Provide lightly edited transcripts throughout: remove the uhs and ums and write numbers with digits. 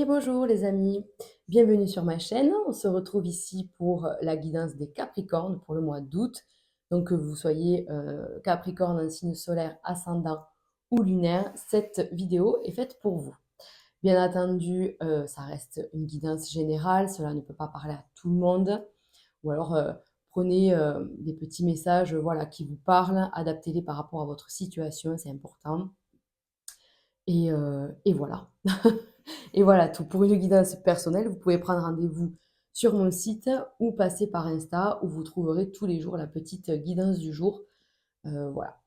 Et bonjour les amis, bienvenue sur ma chaîne. On se retrouve ici pour la guidance des Capricornes pour le mois d'août. Donc que vous soyez Capricorne, un signe solaire, ascendant ou lunaire, cette vidéo est faite pour vous. Bien entendu, ça reste une guidance générale, cela ne peut pas parler à tout le monde. Ou alors prenez des petits messages voilà, qui vous parlent, adaptez-les par rapport à votre situation, c'est important. Et voilà. Et voilà tout. Pour une guidance personnelle, vous pouvez prendre rendez-vous sur mon site ou passer par Insta où vous trouverez tous les jours la petite guidance du jour. Voilà.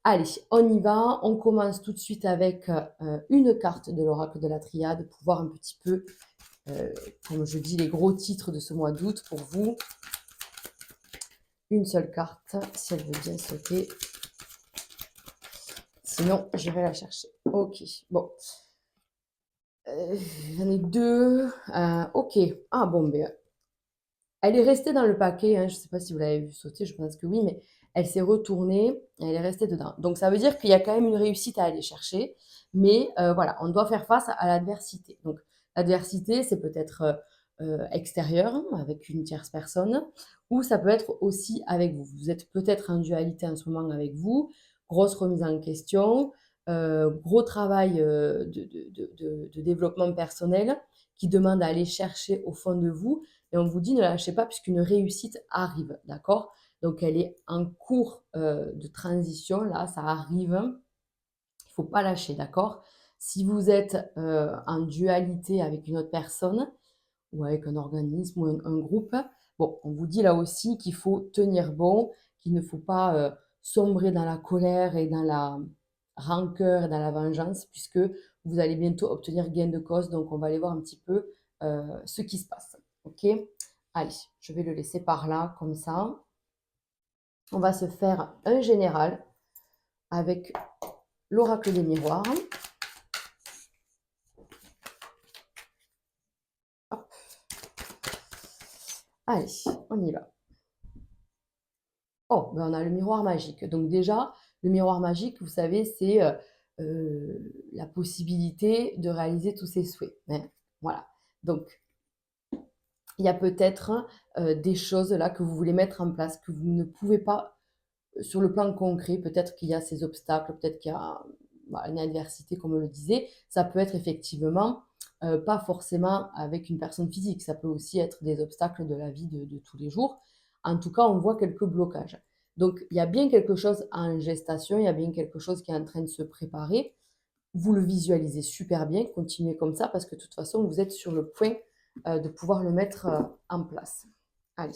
Allez, on y va. On commence tout de suite avec une carte de l'oracle de la Triade pour voir un petit peu, comme je dis, les gros titres de ce mois d'août pour vous. Une seule carte, si elle veut bien sauter. Sinon, j'irai la chercher. Ok, bon. J'en ai deux. Ok. Ah bon, ben, elle est restée dans le paquet. Hein. Je ne sais pas si vous l'avez vu sauter, je pense que oui, mais elle s'est retournée et elle est restée dedans. Donc ça veut dire qu'il y a quand même une réussite à aller chercher. Mais voilà, on doit faire face à l'adversité. Donc l'adversité, c'est peut-être extérieur, avec une tierce personne, ou ça peut être aussi avec vous. Vous êtes peut-être en dualité en ce moment avec vous, grosse remise en question, gros travail de développement personnel qui demande à aller chercher au fond de vous. Et on vous dit ne lâchez pas puisqu'une réussite arrive, d'accord? Donc elle est en cours de transition, là, ça arrive. Il ne faut pas lâcher, d'accord? Si vous êtes en dualité avec une autre personne ou avec un organisme ou un groupe, bon, on vous dit là aussi qu'il faut tenir bon, qu'il ne faut pas sombrer dans la colère et dans la rancœur et dans la vengeance, puisque vous allez bientôt obtenir gain de cause. Donc on va aller voir un petit peu ce qui se passe. Ok? Allez, je vais le laisser par là, comme ça. On va se faire un général avec l'oracle des miroirs. Hop. Allez, on y va. Oh, ben on a le miroir magique. Donc déjà, le miroir magique, vous savez, c'est la possibilité de réaliser tous ses souhaits. Hein. Voilà. Donc, il y a peut-être des choses là que vous voulez mettre en place, que vous ne pouvez pas sur le plan concret. Peut-être qu'il y a ces obstacles, peut-être qu'il y a une adversité, comme on le disait. Ça peut être effectivement pas forcément avec une personne physique. Ça peut aussi être des obstacles de la vie de tous les jours. En tout cas, on voit quelques blocages. Donc, il y a bien quelque chose en gestation, il y a bien quelque chose qui est en train de se préparer. Vous le visualisez super bien, continuez comme ça parce que de toute façon, vous êtes sur le point de pouvoir le mettre en place. Allez.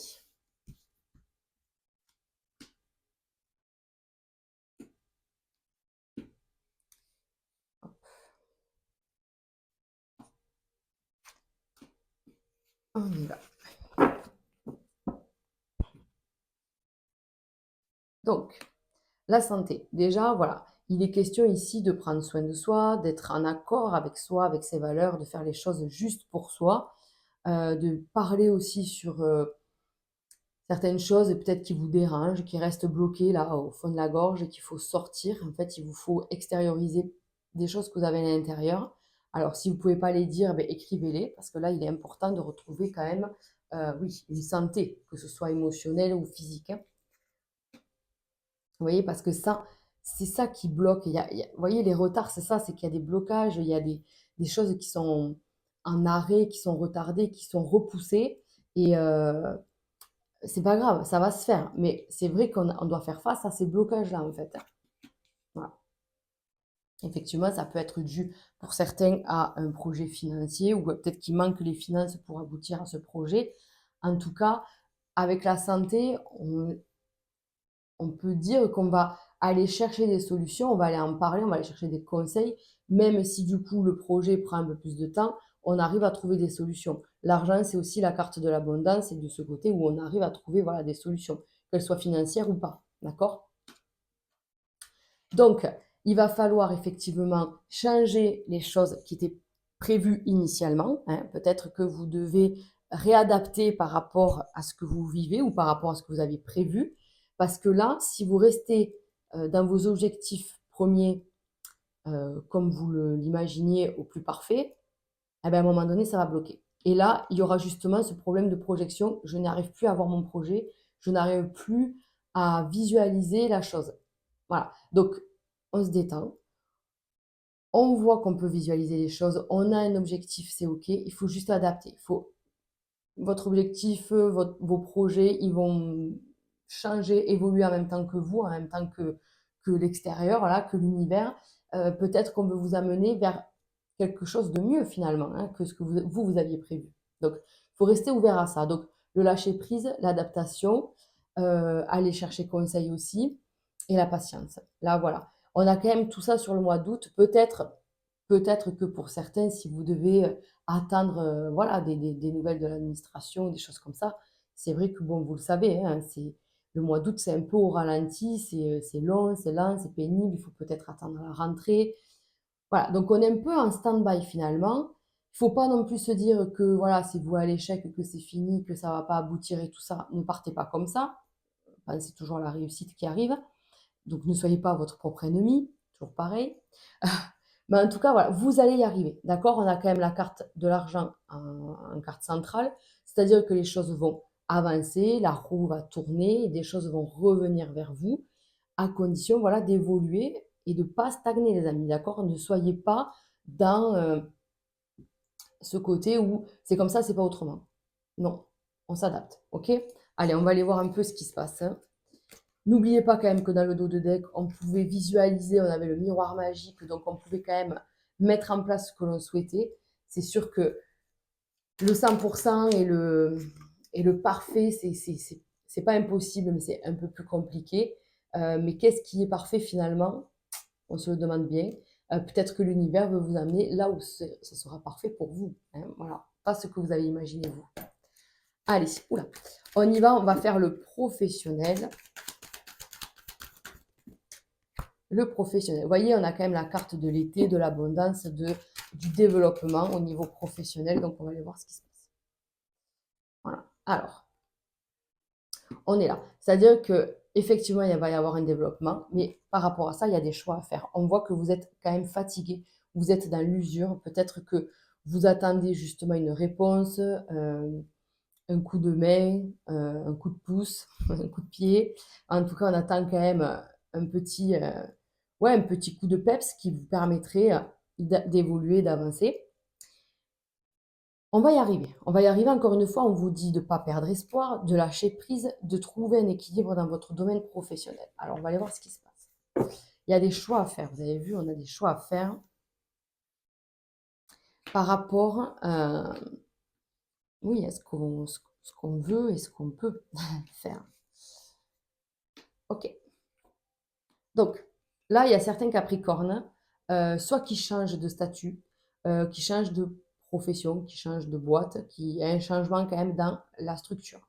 On y va. Donc, la santé. Déjà, voilà, il est question ici de prendre soin de soi, d'être en accord avec soi, avec ses valeurs, de faire les choses juste pour soi, de parler aussi sur certaines choses peut-être qui vous dérangent, qui restent bloquées là au fond de la gorge et qu'il faut sortir. En fait, il vous faut extérioriser des choses que vous avez à l'intérieur. Alors, si vous ne pouvez pas les dire, ben, écrivez-les, parce que là, il est important de retrouver quand même, oui, une santé, que ce soit émotionnelle ou physique. Hein. Vous voyez, parce que ça, c'est ça qui bloque. Vous voyez, les retards, c'est ça, c'est qu'il y a des blocages, il y a des choses qui sont en arrêt, qui sont retardées, qui sont repoussées. Et c'est pas grave, ça va se faire. Mais c'est vrai qu'on doit faire face à ces blocages-là, en fait. Hein. Voilà. Effectivement, ça peut être dû pour certains à un projet financier ou peut-être qu'il manque les finances pour aboutir à ce projet. En tout cas, avec la santé, on peut dire qu'on va aller chercher des solutions, on va aller en parler, on va aller chercher des conseils, même si du coup le projet prend un peu plus de temps, on arrive à trouver des solutions. L'argent, c'est aussi la carte de l'abondance et de ce côté où on arrive à trouver voilà, des solutions, qu'elles soient financières ou pas. D'accord? Donc, il va falloir effectivement changer les choses qui étaient prévues initialement. Hein. Peut-être que vous devez réadapter par rapport à ce que vous vivez ou par rapport à ce que vous avez prévu. Parce que là, si vous restez dans vos objectifs premiers comme vous l'imaginiez au plus parfait, eh ben, à un moment donné, ça va bloquer. Et là, il y aura justement ce problème de projection. Je n'arrive plus à voir mon projet, je n'arrive plus à visualiser la chose. Voilà. Donc, on se détend, on voit qu'on peut visualiser les choses, on a un objectif, c'est OK, il faut juste adapter. Il faut votre objectif, vos projets, ils vont changer, évoluer en même temps que vous, en même temps que l'extérieur, voilà, que l'univers. Peut-être qu'on veut vous amener vers quelque chose de mieux finalement, hein, que ce que vous aviez prévu. Donc, il faut rester ouvert à ça. Donc, le lâcher prise, l'adaptation, aller chercher conseil aussi, et la patience. Là, voilà. On a quand même tout ça sur le mois d'août. Peut-être que pour certains, si vous devez attendre voilà, des nouvelles de l'administration, des choses comme ça, c'est vrai que, bon, vous le savez, hein, le mois d'août, c'est un peu au ralenti, c'est long, c'est lent, c'est pénible, il faut peut-être attendre la rentrée. Voilà, donc on est un peu en stand-by finalement. Il ne faut pas non plus se dire que voilà, c'est voué à l'échec, que c'est fini, que ça ne va pas aboutir et tout ça. Ne partez pas comme ça. Pensez toujours à la réussite qui arrive. Donc ne soyez pas votre propre ennemi, toujours pareil. Mais en tout cas, voilà, vous allez y arriver. D'accord? On a quand même la carte de l'argent en carte centrale, c'est-à-dire que les choses vont avancer, la roue va tourner, et des choses vont revenir vers vous, à condition voilà, d'évoluer et de ne pas stagner, les amis. D'accord? Ne soyez pas dans ce côté où c'est comme ça, c'est pas autrement. Non, on s'adapte. OK? Allez, on va aller voir un peu ce qui se passe, hein. N'oubliez pas quand même que dans le dos de deck, on pouvait visualiser, on avait le miroir magique, donc on pouvait quand même mettre en place ce que l'on souhaitait. C'est sûr que le 100% et le parfait, c'est pas impossible, mais c'est un peu plus compliqué. Mais qu'est-ce qui est parfait finalement? On se le demande bien. Peut-être que l'univers veut vous amener là où ça sera parfait pour vous, hein. Voilà, pas ce que vous avez imaginé vous. Allez, oula, on y va, on va faire le professionnel. Le professionnel. Vous voyez, on a quand même la carte de l'été, de l'abondance, du développement au niveau professionnel. Donc, on va aller voir ce qui se passe. Voilà. Alors, on est là. C'est-à-dire que effectivement, il va y avoir un développement, mais par rapport à ça, il y a des choix à faire. On voit que vous êtes quand même fatigué, vous êtes dans l'usure. Peut-être que vous attendez justement une réponse, un coup de main, un coup de pouce, un coup de pied. En tout cas, on attend quand même un petit, ouais, un petit coup de peps qui vous permettrait d'évoluer, d'avancer. On va y arriver. On va y arriver. Encore une fois, on vous dit de ne pas perdre espoir, de lâcher prise, de trouver un équilibre dans votre domaine professionnel. Alors, on va aller voir ce qui se passe. Il y a des choix à faire. Vous avez vu, on a des choix à faire par rapport, oui, à ce qu'on veut et ce qu'on peut faire. OK. Donc, là, il y a certains Capricornes, soit qui changent de statut, qui changent de profession, qui changent de boîte, qui a un changement quand même dans la structure.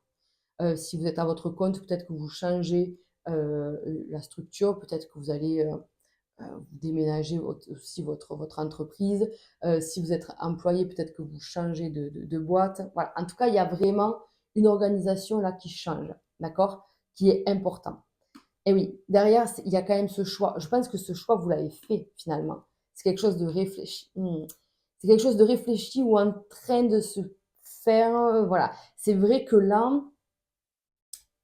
Si vous êtes à votre compte, peut-être que vous changez la structure, peut-être que vous allez vous déménager aussi votre entreprise. Si vous êtes employé, peut-être que vous changez de boîte. Voilà. En tout cas, il y a vraiment une organisation là qui change, d'accord? Qui est important. Et oui, derrière, il y a quand même ce choix. Je pense que ce choix, vous l'avez fait finalement. C'est quelque chose de réfléchi. C'est quelque chose de réfléchi ou en train de se faire. Voilà. C'est vrai que là,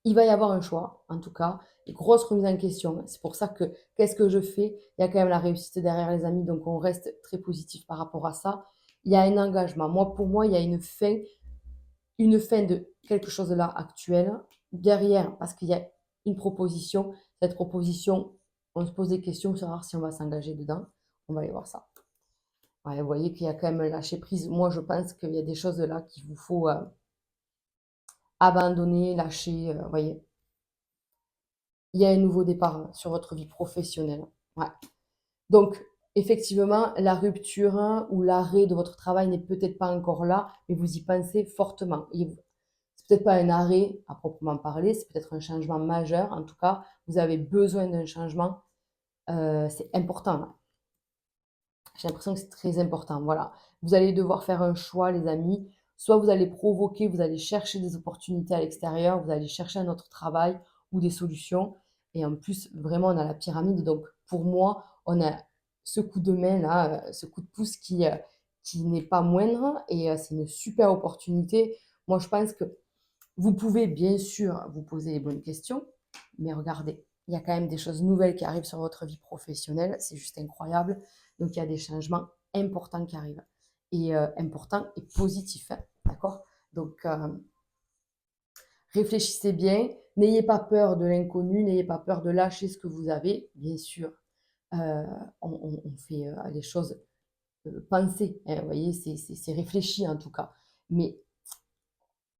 il va y avoir un choix, en tout cas. Une grosse remise en question. C'est pour ça que, qu'est-ce que je fais? Il y a quand même la réussite derrière, les amis. Donc, on reste très positif par rapport à ça. Il y a un engagement. Moi, pour moi, il y a une fin de quelque chose là actuel. Derrière, parce qu'il y a une proposition. Cette proposition, on se pose des questions, savoir si on va s'engager dedans. On va aller voir ça. Ouais, vous voyez qu'il y a quand même lâcher prise. Moi, je pense qu'il y a des choses là qu'il vous faut abandonner, lâcher. Vous voyez, il y a un nouveau départ sur votre vie professionnelle. Ouais. Donc, effectivement, la rupture ou l'arrêt de votre travail n'est peut-être pas encore là, mais vous y pensez fortement. C'est peut-être pas un arrêt à proprement parler, c'est peut-être un changement majeur. En tout cas, vous avez besoin d'un changement. C'est important, là. J'ai l'impression que c'est très important. Voilà. Vous allez devoir faire un choix, les amis. Soit vous allez provoquer, vous allez chercher des opportunités à l'extérieur, vous allez chercher un autre travail ou des solutions. Et en plus, vraiment, on a la pyramide. Donc, pour moi, on a ce coup de main là, ce coup de pouce qui n'est pas moindre et c'est une super opportunité. Moi, je pense que vous pouvez bien sûr vous poser les bonnes questions, mais regardez, il y a quand même des choses nouvelles qui arrivent sur votre vie professionnelle, c'est juste incroyable. Donc il y a des changements importants qui arrivent et importants et positifs, hein, d'accord? Donc réfléchissez bien, n'ayez pas peur de l'inconnu, n'ayez pas peur de lâcher ce que vous avez, bien sûr. euh, on fait les choses pensées, hein, vous voyez, c'est réfléchi en tout cas. Mais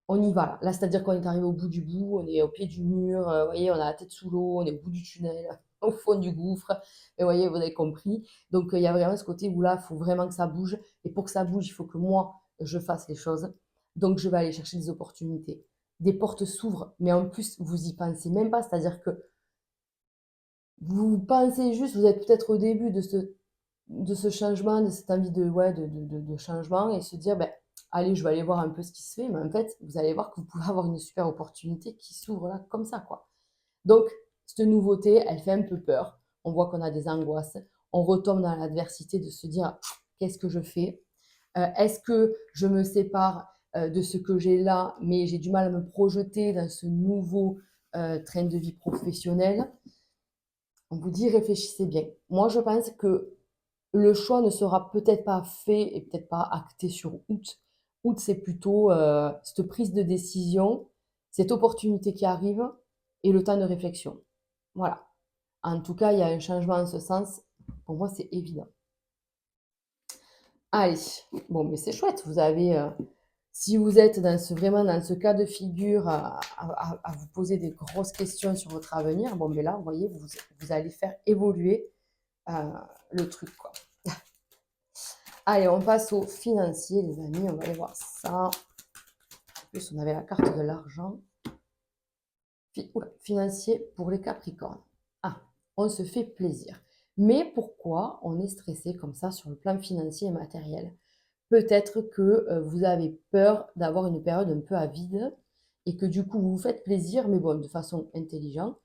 on y va là. Là, c'est-à-dire qu'on est arrivé au bout du bout, on est au pied du mur, vous voyez, on a la tête sous l'eau, on est au bout du tunnel, au fond du gouffre. Et vous voyez, vous avez compris. Donc, il y a vraiment ce côté où là, il faut vraiment que ça bouge. Et pour que ça bouge, il faut que moi, je fasse les choses. Donc, je vais aller chercher des opportunités. Des portes s'ouvrent, mais en plus, vous y pensez même pas. C'est-à-dire que vous pensez juste, vous êtes peut-être au début de ce changement, de cette envie de, ouais, de changement et se dire, ben, allez, je vais aller voir un peu ce qui se fait. Mais en fait, vous allez voir que vous pouvez avoir une super opportunité qui s'ouvre là, comme ça, quoi. Donc, cette nouveauté, elle fait un peu peur. On voit qu'on a des angoisses. On retombe dans l'adversité de se dire, qu'est-ce que je fais? Est-ce que je me sépare de ce que j'ai là, mais j'ai du mal à me projeter dans ce nouveau train de vie professionnel? On vous dit, réfléchissez bien. Moi, je pense que le choix ne sera peut-être pas fait et peut-être pas acté sur août. Août, c'est plutôt cette prise de décision, cette opportunité qui arrive et le temps de réflexion. Voilà. En tout cas, il y a un changement en ce sens. Pour moi, c'est évident. Allez, bon, mais c'est chouette. Vous avez, si vous êtes vraiment dans ce cas de figure à vous poser des grosses questions sur votre avenir, bon, mais là, vous voyez, vous allez faire évoluer euh, le truc, quoi. Allez, on passe au financier, les amis. On va aller voir ça. En plus, on avait la carte de l'argent. Financier pour les Capricornes. Ah, on se fait plaisir. Mais pourquoi on est stressé comme ça sur le plan financier et matériel? Peut-être que vous avez peur d'avoir une période un peu à vide et que du coup vous vous faites plaisir, mais bon, de façon intelligente.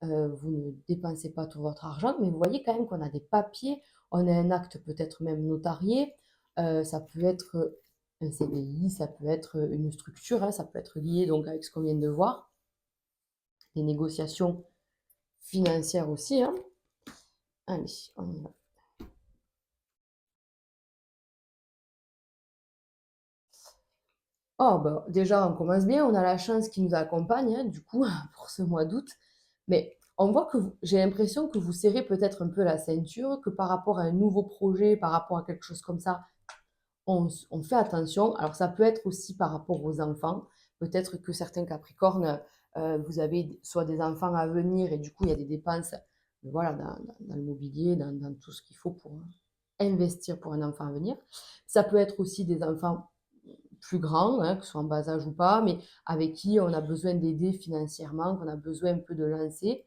Vous ne dépensez pas tout votre argent, mais vous voyez quand même qu'on a des papiers, on a un acte peut-être même notarié, ça peut être un CDI, ça peut être une structure, hein, ça peut être lié donc avec ce qu'on vient de voir, des négociations financières aussi, hein. Allez, on y va. Oh, bah, déjà, on commence bien, on a la chance qui nous accompagne, hein, du coup, pour ce mois d'août. Mais on voit que j'ai l'impression que vous serrez peut-être un peu la ceinture, que par rapport à un nouveau projet, par rapport à quelque chose comme ça, on fait attention. Alors, ça peut être aussi par rapport aux enfants. Peut-être que certains Capricornes, vous avez soit des enfants à venir et du coup, il y a des dépenses voilà, dans le mobilier, dans tout ce qu'il faut pour investir pour un enfant à venir. Ça peut être aussi des enfants plus grands, hein, que ce soit en bas âge ou pas, mais avec qui on a besoin d'aider financièrement, qu'on a besoin un peu de lancer.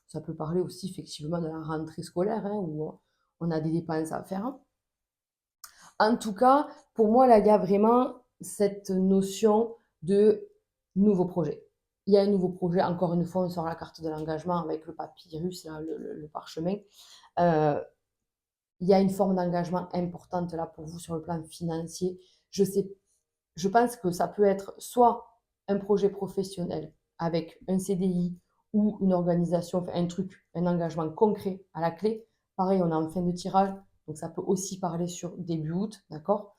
Ça peut parler aussi effectivement de la rentrée scolaire, hein, où on a des dépenses à faire. En tout cas, pour moi, là, il y a vraiment cette notion de nouveau projet. Il y a un nouveau projet, encore une fois, on sort la carte de l'engagement avec le papyrus, là, le parchemin. Euh, il y a une forme d'engagement importante là pour vous sur le plan financier. Je sais, je pense que ça peut être soit un projet professionnel avec un CDI ou une organisation, enfin, un truc, un engagement concret à la clé. Pareil, on est en fin de tirage, donc ça peut aussi parler sur début août, d'accord?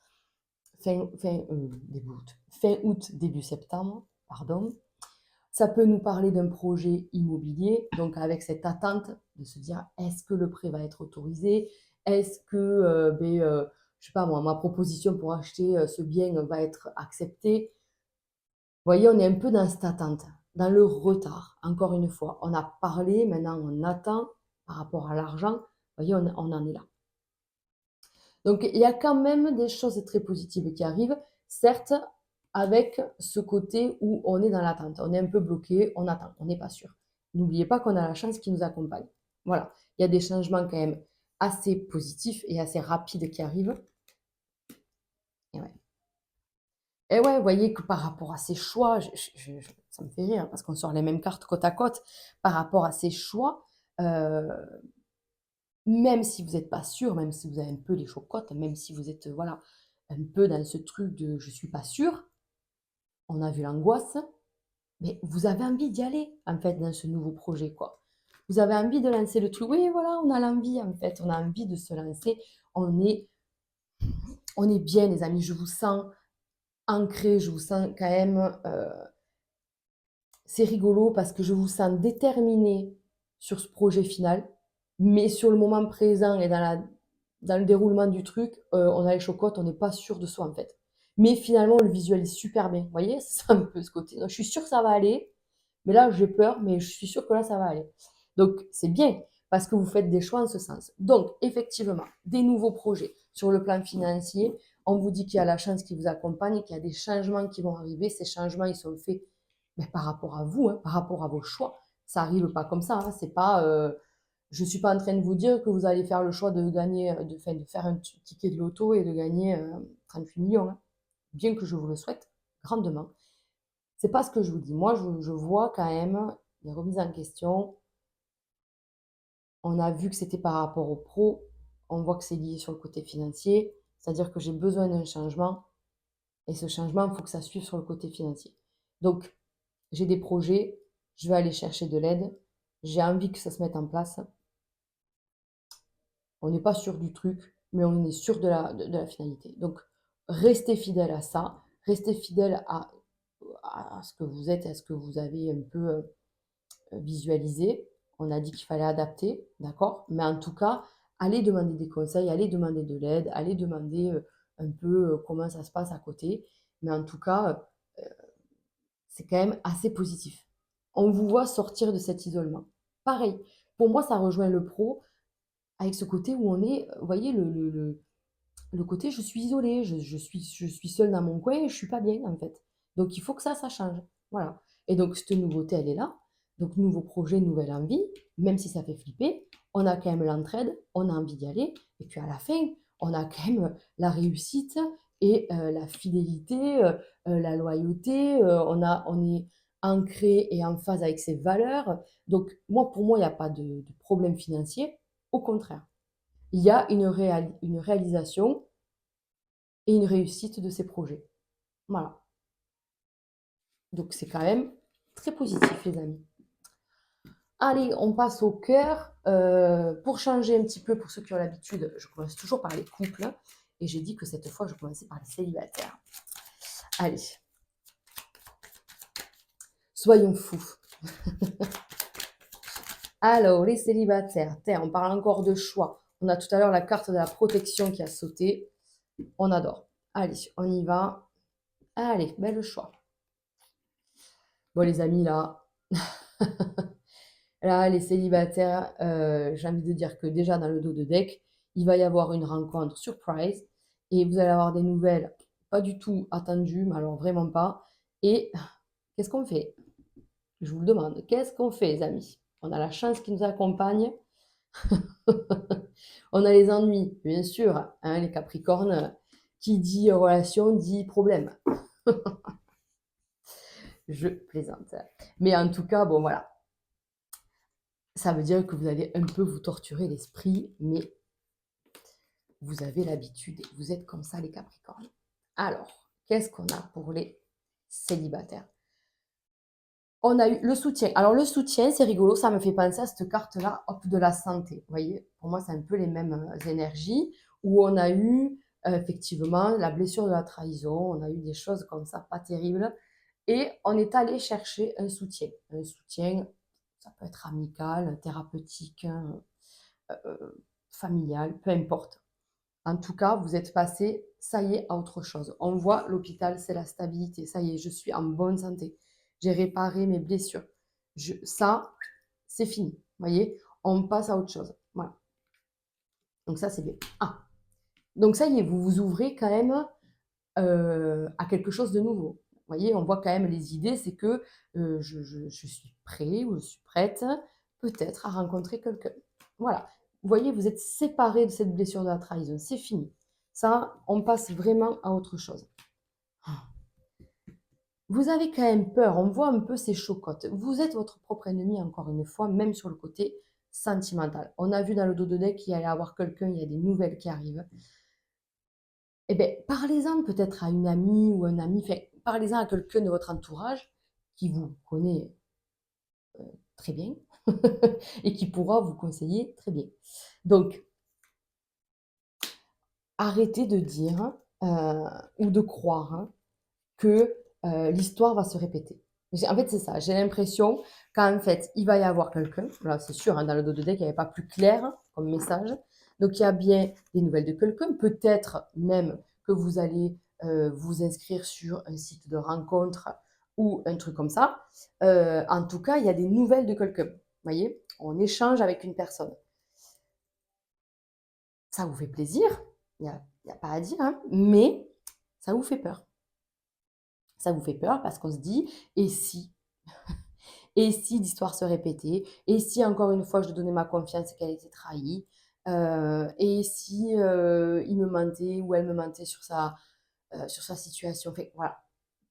Début août. Fin août, début septembre, pardon. Ça peut nous parler d'un projet immobilier, donc avec cette attente de se dire est-ce que le prêt va être autorisé? Est-ce que je sais pas moi, ma proposition pour acheter ce bien va être acceptée? Vous voyez, on est un peu dans cette attente, dans le retard. Encore une fois, on a parlé, maintenant on attend par rapport à l'argent. Vous voyez, on en est là. Donc, il y a quand même des choses très positives qui arrivent, certes, avec ce côté où on est dans l'attente. On est un peu bloqué, on attend, on n'est pas sûr. N'oubliez pas qu'on a la chance qui nous accompagne. Voilà, il y a des changements quand même assez positifs et assez rapides qui arrivent. Et ouais. Et ouais, vous voyez que par rapport à ces choix, ça me fait rire parce qu'on sort les mêmes cartes côte à côte. Par rapport à ces choix, euh, même si vous n'êtes pas sûr, même si vous avez un peu les chocottes, même si vous êtes, voilà, un peu dans ce truc de je suis pas sûre, on a vu l'angoisse, mais vous avez envie d'y aller, en fait, dans ce nouveau projet, quoi. Vous avez envie de lancer le truc. Oui, voilà, on a l'envie, en fait, on a envie de se lancer. On est, on est bien, les amis. Je vous sens ancré, je vous sens quand même. C'est rigolo parce que je vous sens déterminé sur ce projet final, mais sur le moment présent et dans le déroulement du truc, on a les chocottes, on n'est pas sûr de soi en fait. Mais finalement, on le visualise super bien. Vous voyez, c'est un peu ce côté. Donc, je suis sûre que ça va aller, mais là, j'ai peur, mais je suis sûre que là, ça va aller. Donc, c'est bien parce que vous faites des choix en ce sens. Donc, effectivement, des nouveaux projets sur le plan financier, on vous dit qu'il y a la chance qui vous accompagne, qu'il y a des changements qui vont arriver. Ces changements, ils sont faits mais par rapport à vous, hein, par rapport à vos choix. Ça arrive pas comme ça. Hein, c'est pas, je suis pas en train de vous dire que vous allez faire le choix de gagner, de faire un ticket de loto et de gagner 38 millions. Hein, bien que je vous le souhaite grandement. C'est pas ce que je vous dis. Moi, je vois quand même des remises en question. On a vu que c'était par rapport au pro. On voit que c'est lié sur le côté financier. C'est-à-dire que j'ai besoin d'un changement. Et ce changement, il faut que ça suive sur le côté financier. Donc, j'ai des projets, je vais aller chercher de l'aide, j'ai envie que ça se mette en place. On n'est pas sûr du truc, mais on est sûr de la finalité. Donc, restez fidèle à ça, restez fidèle à ce que vous êtes, à ce que vous avez un peu visualisé. On a dit qu'il fallait adapter, d'accord? Mais en tout cas, allez demander des conseils, allez demander de l'aide, allez demander un peu comment ça se passe à côté. Mais en tout cas, c'est quand même assez positif. On vous voit sortir de cet isolement. Pareil, pour moi, ça rejoint le pro avec ce côté où on est, vous voyez, le côté je suis isolée, je suis seule dans mon coin et je suis pas bien en fait. Donc il faut que ça change. Voilà. Et donc cette nouveauté, elle est là. Donc nouveau projet, nouvelle envie, même si ça fait flipper, on a quand même l'entraide, on a envie d'y aller. Et puis à la fin, on a quand même la réussite et la fidélité, la loyauté. On est ancré et en phase avec ses valeurs. Donc moi, pour moi, il n'y a pas de problème financier. Au contraire, il y a une réalisation et une réussite de ces projets. Voilà. Donc c'est quand même très positif, les amis. Allez, on passe au cœur. Pour changer un petit peu, pour ceux qui ont l'habitude, je commence toujours par les couples. Et j'ai dit que cette fois, je commençais par les célibataires. Allez, soyons fous. Alors, les célibataires, on parle encore de choix. On a tout à l'heure la carte de la protection qui a sauté. On adore. Allez, on y va. Allez, bel choix. Bon, les amis, là, là, les célibataires, j'ai envie de dire que déjà dans le dos de deck, il va y avoir une rencontre surprise et vous allez avoir des nouvelles pas du tout attendues, mais alors vraiment pas. Et qu'est-ce qu'on fait? Je vous le demande, qu'est-ce qu'on fait, les amis? On a la chance qui nous accompagne. On a les ennuis, bien sûr, hein, les Capricornes. Qui dit relation dit problème. Je plaisante. Mais en tout cas, bon voilà, ça veut dire que vous allez un peu vous torturer l'esprit, mais vous avez l'habitude et vous êtes comme ça les Capricornes. Alors, qu'est-ce qu'on a pour les célibataires? On a eu le soutien. Alors le soutien, c'est rigolo, ça me fait penser à cette carte-là, hop, de la santé. Vous voyez, pour moi, c'est un peu les mêmes énergies, où on a eu effectivement la blessure de la trahison, on a eu des choses comme ça, pas terribles, et on est allé chercher un soutien. Un soutien, ça peut être amical, thérapeutique, hein, familial, peu importe. En tout cas, vous êtes passé, ça y est, à autre chose. On voit l'hôpital, c'est la stabilité. Ça y est, je suis en bonne santé. J'ai réparé mes blessures. Ça, c'est fini. Vous voyez, on passe à autre chose. Voilà. Donc ça, c'est bien. Ah, donc ça y est, vous vous ouvrez quand même à quelque chose de nouveau. Vous voyez, on voit quand même les idées, c'est que je suis prêt ou je suis prête peut-être à rencontrer quelqu'un. Voilà. Vous voyez, vous êtes séparés de cette blessure de la trahison. C'est fini. Ça, on passe vraiment à autre chose. Vous avez quand même peur, on voit un peu ces chocottes. Vous êtes votre propre ennemi, encore une fois, même sur le côté sentimental. On a vu dans le dos de deck qu'il y allait avoir quelqu'un, il y a des nouvelles qui arrivent. Eh bien, parlez-en peut-être à une amie ou un ami, enfin, parlez-en à quelqu'un de votre entourage qui vous connaît très bien et qui pourra vous conseiller très bien. Donc, arrêtez de dire ou de croire que l'histoire va se répéter. En fait, c'est ça. J'ai l'impression qu'en fait, il va y avoir quelqu'un, là c'est sûr, hein, dans le dos de deck, il n'y avait pas plus clair comme message. Donc, il y a bien des nouvelles de quelqu'un. Peut-être même que vous allez vous inscrire sur un site de rencontre ou un truc comme ça. En tout cas, il y a des nouvelles de quelqu'un. Vous voyez, on échange avec une personne. Ça vous fait plaisir, il y a pas à dire, hein, mais ça vous fait peur. Ça vous fait peur parce qu'on se dit, et si? Et si l'histoire se répétait? Et si encore une fois je donnais ma confiance et qu'elle était trahie? Et si il me mentait ou elle me mentait sur sa situation? Enfin, voilà,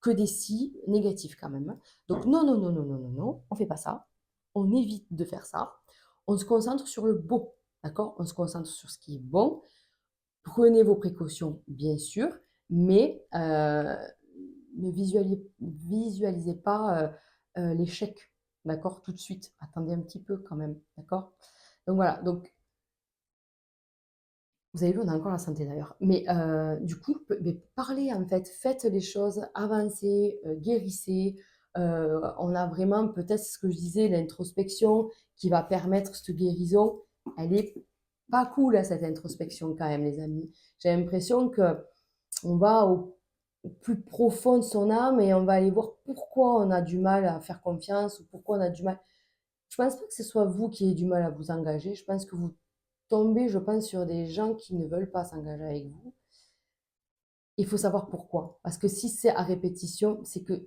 que des si négatifs quand même, hein. Donc non, non, non, non, non, non, non, on fait pas ça. On évite de faire ça. On se concentre sur le beau, d'accord? On se concentre sur ce qui est bon. Prenez vos précautions, bien sûr, mais ne visualisez pas l'échec, d'accord, tout de suite. Attendez un petit peu quand même, d'accord. Donc voilà, donc vous avez vu, on a encore la santé d'ailleurs. Mais du coup, mais parlez en fait, faites les choses, avancez, guérissez. On a vraiment peut-être ce que je disais, l'introspection qui va permettre cette guérison. Elle est pas cool, hein, cette introspection quand même, les amis. J'ai l'impression que on va au plus profond de son âme et on va aller voir pourquoi on a du mal à faire confiance ou pourquoi on a du mal. Je pense pas que ce soit vous qui ayez du mal à vous engager. Je pense que vous tombez, je pense, sur des gens qui ne veulent pas s'engager avec vous. Il faut savoir pourquoi. Parce que si c'est à répétition, c'est que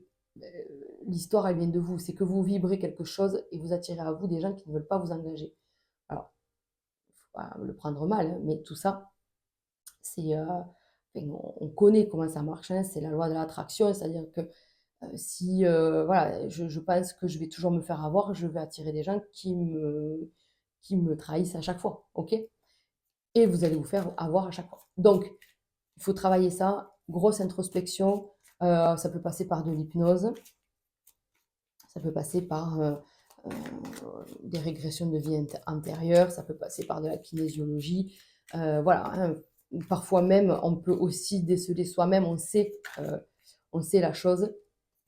l'histoire, elle vient de vous. C'est que vous vibrez quelque chose et vous attirez à vous des gens qui ne veulent pas vous engager. Alors, il ne faut pas le prendre mal, hein, mais tout ça, c'est, enfin, on connaît comment ça marche, hein, c'est la loi de l'attraction, c'est-à-dire que si voilà, je pense que je vais toujours me faire avoir, je vais attirer des gens qui me trahissent à chaque fois, ok? Et vous allez vous faire avoir à chaque fois. Donc, il faut travailler ça, grosse introspection, ça peut passer par de l'hypnose, ça peut passer par euh, des régressions de vie antérieure, ça peut passer par de la kinésiologie, voilà, hein. Parfois même, on peut aussi déceler soi-même, on sait la chose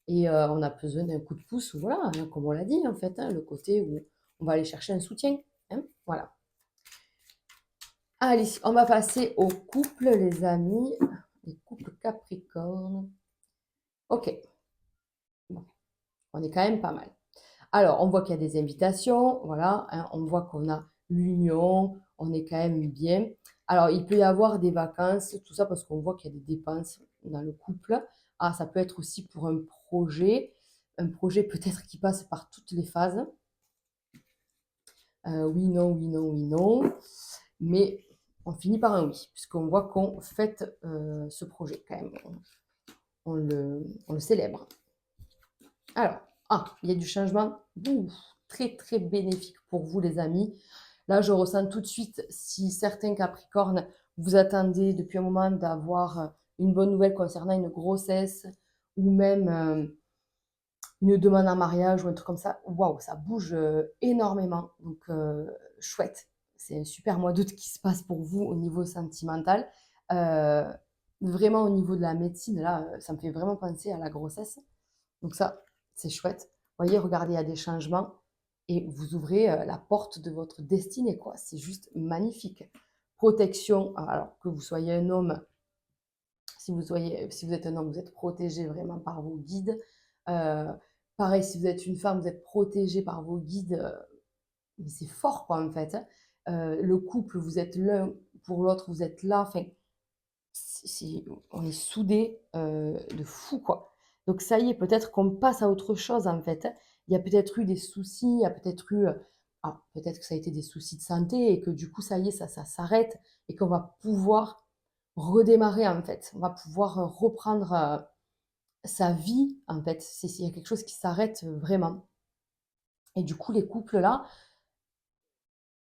et on a besoin d'un coup de pouce, voilà, hein, comme on l'a dit en fait, hein, le côté où on va aller chercher un soutien, hein, voilà. Allez, on va passer aux couples, les amis, les couples Capricorne. Ok, bon, on est quand même pas mal. Alors, on voit qu'il y a des invitations, voilà, hein, on voit qu'on a l'union, on est quand même bien. Alors, il peut y avoir des vacances, tout ça parce qu'on voit qu'il y a des dépenses dans le couple. Ah, ça peut être aussi pour un projet peut-être qui passe par toutes les phases. Oui, non, oui, non, oui, non. Mais on finit par un oui, puisqu'on voit qu'on fête ce projet quand même. On le célèbre. Alors, il y a du changement. Ouh, très, très bénéfique pour vous, les amis. Là, je ressens tout de suite, si certains Capricornes, vous attendez depuis un moment d'avoir une bonne nouvelle concernant une grossesse ou même une demande en mariage ou un truc comme ça, waouh, ça bouge énormément. Donc, chouette. C'est un super mois d'août qui se passe pour vous au niveau sentimental. Euh, Vraiment au niveau de la médecine, là, ça me fait vraiment penser à la grossesse. Donc ça, c'est chouette. Vous voyez, regardez, il y a des changements et vous ouvrez la porte de votre destinée, quoi. C'est juste magnifique. Protection, alors que vous soyez un homme, si vous êtes un homme, vous êtes protégé vraiment par vos guides. Euh, Pareil, si vous êtes une femme, vous êtes protégé par vos guides. Mais c'est fort, quoi, en fait, hein. Le couple, vous êtes l'un pour l'autre, vous êtes là. Enfin, on est soudés de fou, quoi. Donc ça y est, peut-être qu'on passe à autre chose, en fait, hein. Il y a peut-être eu des soucis, il y a peut-être eu... peut-être que ça a été des soucis de santé et que du coup, ça y est, ça s'arrête et qu'on va pouvoir redémarrer, en fait. On va pouvoir reprendre sa vie, en fait. Il y a quelque chose qui s'arrête vraiment. Et du coup, les couples, là,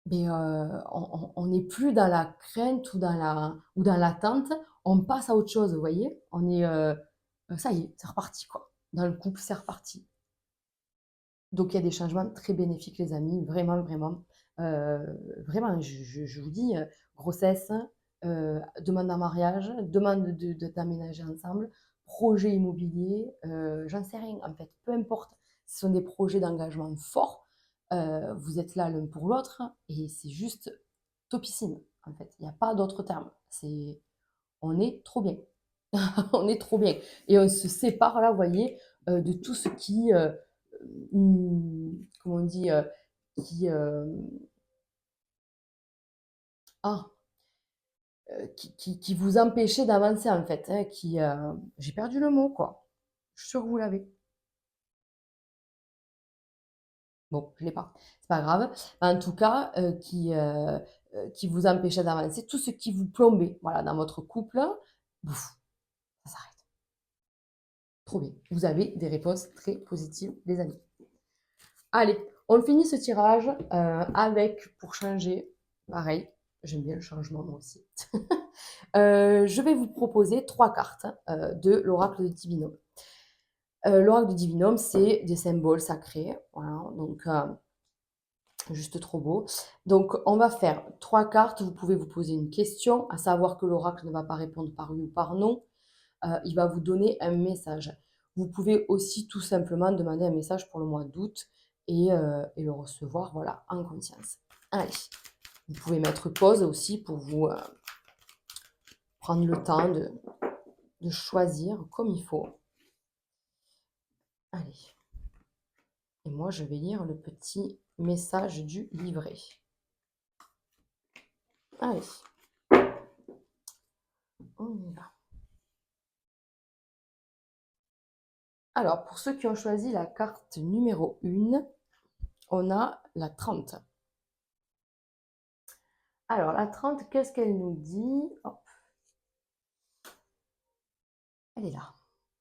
Mais, on n'est plus dans la crainte ou dans l'attente, on passe à autre chose, vous voyez? On est, ça y est, c'est reparti quoi. Dans le couple, c'est reparti. Donc il y a des changements très bénéfiques les amis, vraiment, vraiment. Vraiment, je vous dis, grossesse, demande en mariage, demande d'aménager ensemble, projet immobilier, j'en sais rien en fait, peu importe. Ce sont des projets d'engagement forts, vous êtes là l'un pour l'autre et c'est juste topissime en fait. Il y a pas d'autre terme. C'est on est trop bien. On est trop bien et on se sépare là, vous voyez, de tout ce qui, comment on dit, qui, ah, qui vous empêchait d'avancer en fait, hein, j'ai perdu le mot quoi. Je suis sûre que vous l'avez. Bon, je l'ai pas, c'est pas grave. En tout cas, qui vous empêchait d'avancer, tout ce qui vous plombait, voilà, dans votre couple, bouf, ça s'arrête. Trop bien. Vous avez des réponses très positives, les amis. Allez, on finit ce tirage avec, pour changer, pareil, j'aime bien le changement moi aussi. Je vais vous proposer 3 cartes de l'oracle de Divinum. L'oracle de Divinum, c'est des symboles sacrés, voilà, donc juste trop beau. Donc on va faire 3 cartes, vous pouvez vous poser une question, à savoir que l'oracle ne va pas répondre par oui ou par non, il va vous donner un message. Vous pouvez aussi tout simplement demander un message pour le mois d'août et le recevoir voilà, en conscience. Allez, vous pouvez mettre pause aussi pour vous prendre le temps de choisir comme il faut. Allez, et moi je vais lire le petit message du livret. Allez, on y va. Alors, pour ceux qui ont choisi la carte numéro 1, on a la 30. Alors, la 30, qu'est-ce qu'elle nous dit? Hop, elle est là.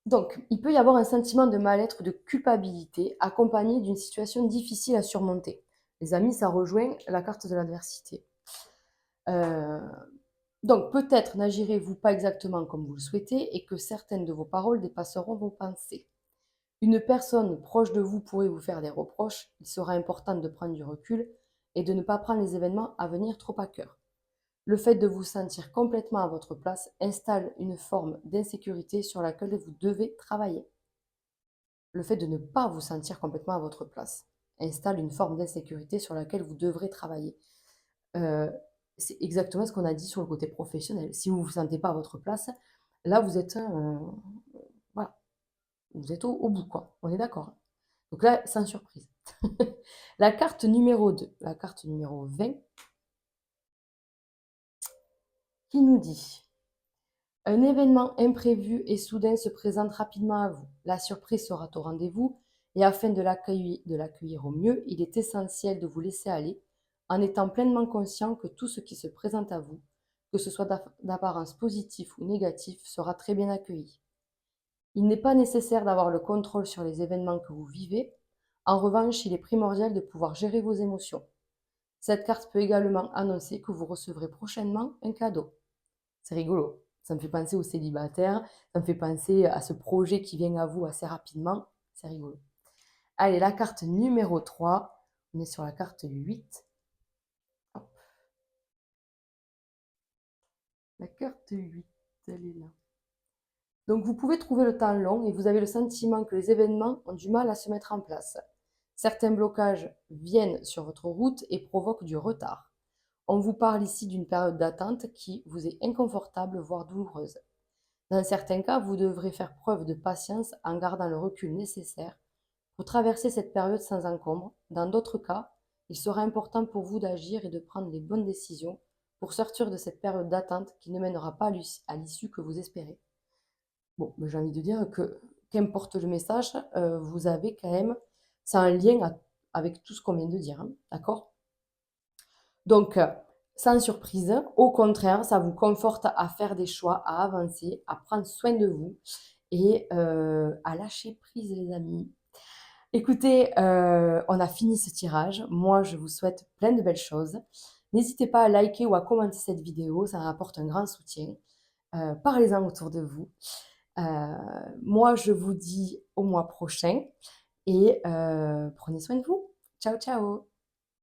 Donc, il peut y avoir un sentiment de mal-être, de culpabilité, accompagné d'une situation difficile à surmonter. Les amis, ça rejoint la carte de l'adversité. Euh, donc, peut-être n'agirez-vous pas exactement comme vous le souhaitez et que certaines de vos paroles dépasseront vos pensées. Une personne proche de vous pourrait vous faire des reproches. Il sera important de prendre du recul et de ne pas prendre les événements à venir trop à cœur. Le fait de vous sentir complètement à votre place installe une forme d'insécurité sur laquelle vous devez travailler. Le fait de ne pas vous sentir complètement à votre place installe une forme d'insécurité sur laquelle vous devrez travailler. Euh, c'est exactement ce qu'on a dit sur le côté professionnel. Si vous ne vous sentez pas à votre place, là, vous êtes, voilà, vous êtes au bout, quoi. On est d'accord. Donc là, sans surprise. La carte numéro 2, la carte numéro 20, qui nous dit un événement imprévu et soudain se présente rapidement à vous. La surprise sera au rendez-vous et afin de l'accueillir au mieux, il est essentiel de vous laisser aller en étant pleinement conscient que tout ce qui se présente à vous, que ce soit d'apparence positive ou négative, sera très bien accueilli. Il n'est pas nécessaire d'avoir le contrôle sur les événements que vous vivez. En revanche, il est primordial de pouvoir gérer vos émotions. Cette carte peut également annoncer que vous recevrez prochainement un cadeau. C'est rigolo. Ça me fait penser aux célibataires, ça me fait penser à ce projet qui vient à vous assez rapidement. C'est rigolo. Allez, la carte numéro 3. On est sur la carte 8. Hop. La carte 8, elle est là. Donc vous pouvez trouver le temps long et vous avez le sentiment que les événements ont du mal à se mettre en place. Certains blocages viennent sur votre route et provoquent du retard. On vous parle ici d'une période d'attente qui vous est inconfortable, voire douloureuse. Dans certains cas, vous devrez faire preuve de patience en gardant le recul nécessaire pour traverser cette période sans encombre. Dans d'autres cas, il sera important pour vous d'agir et de prendre les bonnes décisions pour sortir de cette période d'attente qui ne mènera pas à l'issue que vous espérez. Bon, mais j'ai envie de dire que qu'importe le message, vous avez quand même, c'est un lien avec tout ce qu'on vient de dire, hein, d'accord? Donc, sans surprise, au contraire, ça vous conforte à faire des choix, à avancer, à prendre soin de vous et à lâcher prise, les amis. Écoutez, on a fini ce tirage. Moi, je vous souhaite plein de belles choses. N'hésitez pas à liker ou à commenter cette vidéo, ça m'apporte un grand soutien. Parlez-en autour de vous. Heu, Moi, je vous dis au mois prochain et prenez soin de vous. Ciao, ciao.